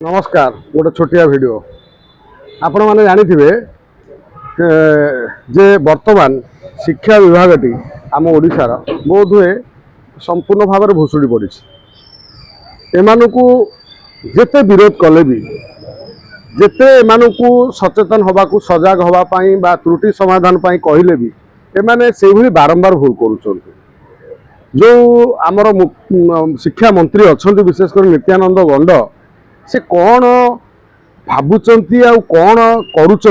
नमस्कार गोटे छोटिया वीडियो आपण मैंने जानी जे वर्तमान शिक्षा विभाग टी आम ओडिशार बोध हुए संपूर्ण भाव में भुशुड़ी पड़ी एमानकु जेते विरोध कले भी जेते एमानकु सचेतन होबाकु सजग होबापाई बा त्रुटि समाधान पाई कहले भी एमाने से भली बारंबार भूल करुछन्ति। जो आमर शिक्षा मंत्री अच्छा विशेषकर नित्यानंद गंड से कौन भावुंट आ कौन करुँच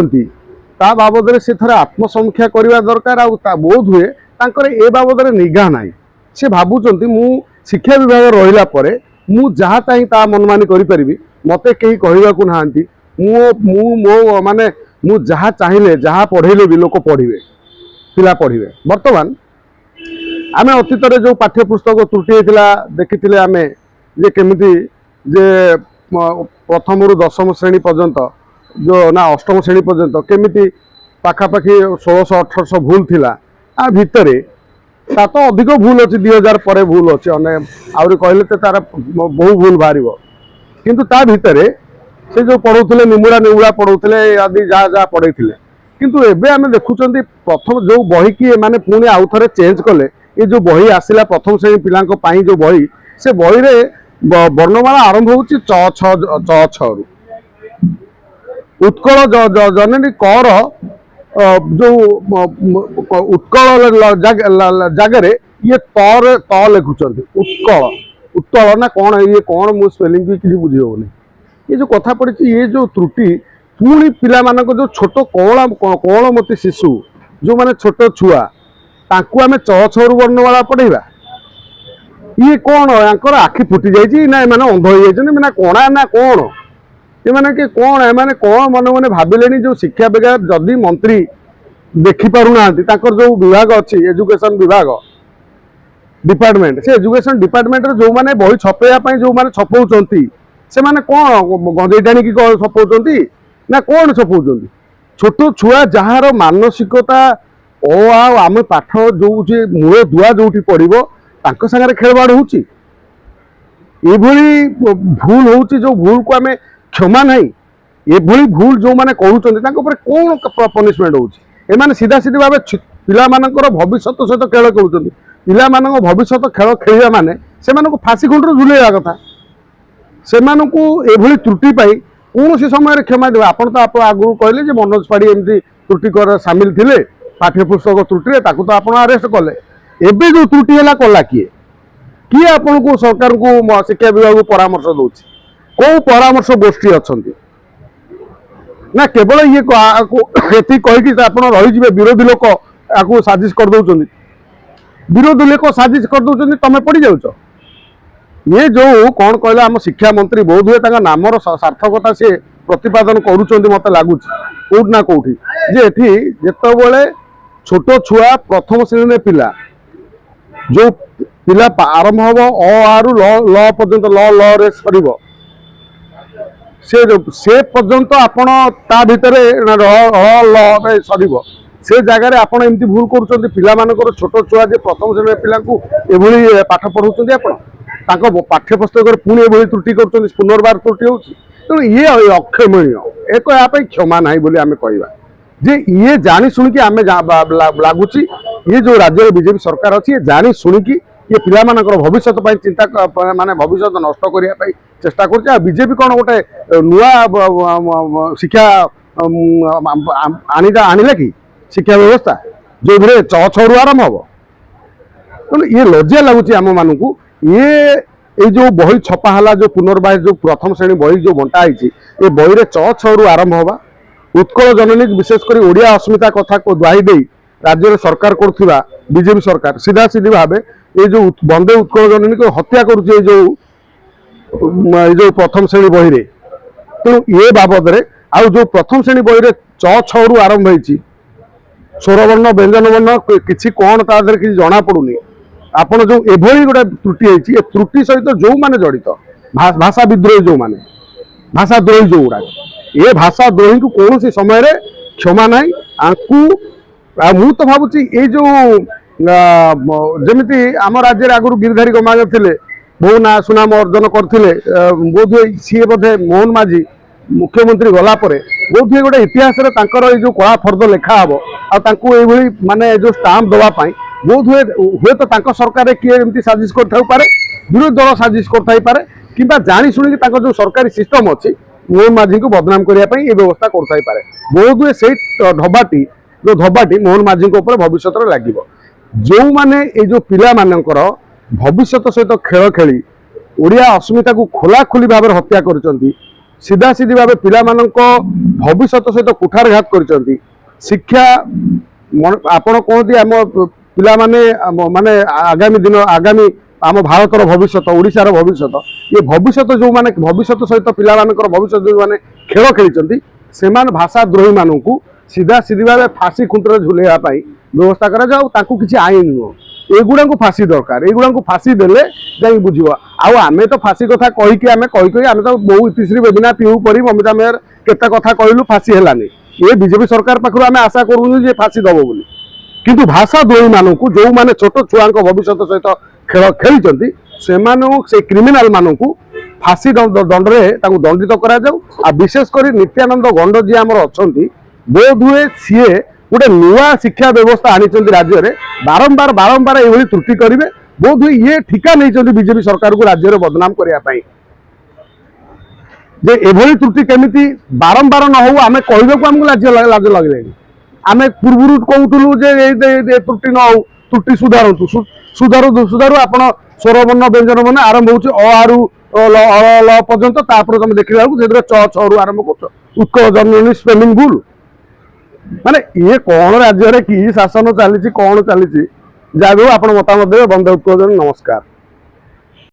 बाबद से थोड़े आत्मसमीक्षा करने दरकार बोध हुए ए बाबद निगाह ना से भावुंट मु शिक्षा विभाग रहा पर मु जहाँ चाहे ता मनमानी करी मत कहीं कहवाक ना मो माने मु जहाँ चाहिए जहाँ पढ़ेले भी लोक पढ़े पिला पढ़े। बर्तमान आम अतीत जो पाठ्यपुस्तक त्रुटि होता देखी आम जे केमिति जे प्रथम रु दशम श्रेणी पर्यंत जो ना अष्टम श्रेणी पर्यंत केमिति पाखापाखि 1600-1800 भूल थिला आ भितरे ता तो अधिक भूल अच्छी 2000 पर भूल अच्छे आहरी कहले तो तार बहु भूल बाहर किंतु ता भितरे से जो पढ़ौले निमुड़ा पढ़ौले आदि जहाँ जहाँ पढ़े किंतु एबे आमे देखुचंदी प्रथम जो बही की माने पुणी आउ थरे चेंज कले ये जो बही आसिला प्रथम श्रेणी पिलांको पाई जो बही से बही रे वर्णमाला आरंभ होची च छ रु उत्कल जननी कर जो उत्कल जगह ये तर त लिखुचंदी उत्कल उत्कल ना कौन ये कौन मु स्पेलिंग भी किसी बुझी होनी ये जो कथा पड़ी ये जो त्रुटि पुणी पिला मानक जो छोट कौलमती शिशु जो माने छोट छुआ तांकु आमे च छ रु वर्णमाला पढ़ेबा ये कौन यार आखि फुटी जाइए ना मैंने अंध हो जाए मैंने कणा ना कौन ये कौन एमाने कौन मन मन भाविले जो शिक्षा विभाग जदि मंत्री देखिपारूना जो विभाग अच्छी एजुकेशन विभाग डिपार्टमेंट से एजुकेशन डिपार्टमेंट जो मैंने बही छपेवाई जो मैंने छपाऊँच से मैंने कौन गंजेई टाणी छपाऊँच ना कौन छपाऊँच छोट छुआ जार मानसिकता आम पाठ जो मूल दुआ जो पड़ो तांको संगे खेलवाड़ होची भूल होची जो भूल को आमे क्षमा नहीं ये भूल जो माने करूचंती तांको पर कौन पनिशमेंट होची एमाने सीधा सीधी भाव पिला मानकर भविष्य सहित खेल करूचंती पिला मानक भविष्य खेल खेलिया माने से मानक फांसी खुंटर झुलेवा कथा से मानकु एभली त्रुटि पाई कौन समय क्षमा देवे आपन तो आप आगु कहले जे मनोज पाड़ी एमती त्रुटि कर सामिल थिले पाठ्यपुस्तक त्रुटि ताकू तो आप अरेस्ट कले एबे जो त्रुटि है कला किए आपन को सरकार को शिक्षा विभाग को परामर्श दौर कौ परामर्श गोष्ठी अच्छा ना केवल ये कहीकि रही विरोधी लोक आपको साजिश कर दौरान विरोधी लोक साजिश कर दौरान तुम पड़ जाऊच ये जो कौन कहला आम शिक्षा मंत्री बोध हुए नामर सार्थकता सी प्रतिपादन करुँच मत लगुच कौट ना कौटी जे जिते छोट छुआ प्रथम श्रेणी पिला जो पिला आरंभ हम आरु ल पर्यंत ल रे सर से पर्यंत आपण ता भितरे ल सर से जगार आपण एमती भूल करुँच पिला मानकर छोट छुआ जे प्रथम श्रेणी पिला एभली पाठ पढ़ाऊँ आपण पाठ्यपुस्तक पुणी एभली त्रुटि कर पुनर्बार त्रुटि होती तेणु ये अक्षमणीय एक यापाई क्षमा ना बोली आम कहवा जे ये जानी शुणिकी आम लगुच ये जो राज्य बीजेपी सरकार अच्छी ये जानी शुणिकी ये पिला मानकर भविष्य चिंता माने भविष्य नष्ट करने चेष्टा कर बीजेपी कौन गोटे नुआ शिक्षा आनिला कि शिक्षा व्यवस्था जो च छ रु आरंभ हम तेणु ये लज्जा लगुच आम मानक ये जो बही छपाला जो पुनर्बार जो प्रथम श्रेणी बही जो बंटा ये बही रे च छ रु आरंभ हवा उत्कल जननी विशेषकर ओडिया अस्मिता कथा को दुआई दे राज्य सरकार करुवा बीजेपी सरकार सीधा सीधी भाव ये जो वंदे उत्कल जननी को हत्या करुचे जो प्रथम श्रेणी बही रे तेणु ये बाबद आउ जो प्रथम श्रेणी बही रे च छ रु आरंभ होती स्वरवर्ण व्यंजन वर्ण किसी कौन तादर किसी जना पड़ूनी आपण जो एभली गोटे त्रुटि होती ये त्रुटि सहित जो माने जड़ित भाषा विद्रोही जो माने भाषा द्रोही जो गुड़ा ये भाषा द्रोही को कौन सी समय क्षमा ना मु तो भावुची ये जो जमीती आम राज्य आगुरी गिरधारी गमांग थे बहु ना सुनाम अर्जन करते बोधे सी बोधे मोहन माझी मुख्यमंत्री गलापर बोधे गोटे इतिहास जो कला फर्द लिखा हम आई माने जो स्टाम्प देवाई बोध हुए तो सरकार किए एमती साजिश कर विरोधी दल साजिश कर कि जाशुणी जो सरकारी सिस्टम अच्छी मोहन माझी को बदनाम करने ये व्यवस्था करे बोध हुए से ढबाटी जो धबाटी मोहन माझी भविष्य लगे जो मैंने जो पिला मानकर भविष्य सहित खेल खेली ओडिया अस्मिता को खोला खोली भाव हत्या कर सीधा सीधी भाव पिला भविष्य सहित कुठारघात कर शिक्षा आपण कहते आम पिला माने आगामी दिन आगामी आम भारतर भविष्य ओडिशार भविष्य ये भविष्य जो माने भविष्य सहित पिला भविष्य जो मैंने खेल खेली से भाषाद्रोही मानू सीधा सीधी भाव फाँसी खुंटर झुलैवाई व्यवस्था करा किसी आईन नुह एगुड़ा को फाँसी दरकार एगुड़ा को फाँसी देले जाई बुझ आमे तो फाँसी कथा कहीकि आम तो बहु इतिश्री बेबिना पीऊ परी ममिता मेयर केते कथा कहलु फाँसी हेलानी ये बीजेपी सरकार पाखु आम आशा करूँ जे फाँसी दब बोली किंतु भाषाद्रोही मानू जो मैंने छोट छुआ भविष्य सहित खेल खेली से क्रिमिनाल मानू फाँसी दंड में दंडित करा विशेषकर नित्यानंद गंड जी आमर अच्छा बोध हुए सी गोटे नुआ शिक्षा व्यवस्था आनी राज्य में बारंबार बारंबार ये त्रुटि करेंगे बोध हुए ये ठिका नहीं बीजेपी सरकार को राज्य में बदनाम करने जे एभली त्रुटि केमिति बारंबार न हो आम कहू आमको लाज लगे आम पूर्व कहूलु जे त्रुटि न हो त्रुटि सुधारतु सुधारू सुधारू आप स्वरवर्ण व्यंजन मन आरंभ हो ल पर्यंत तुम देखला बेलू च छु आरंभ कर उत्कल जननी स्पेलिंग भूल माने ये कौन राज्य की शासन चली कौन चली जहाँ भी आप मतामत देवे बंदे उत्कल नमस्कार।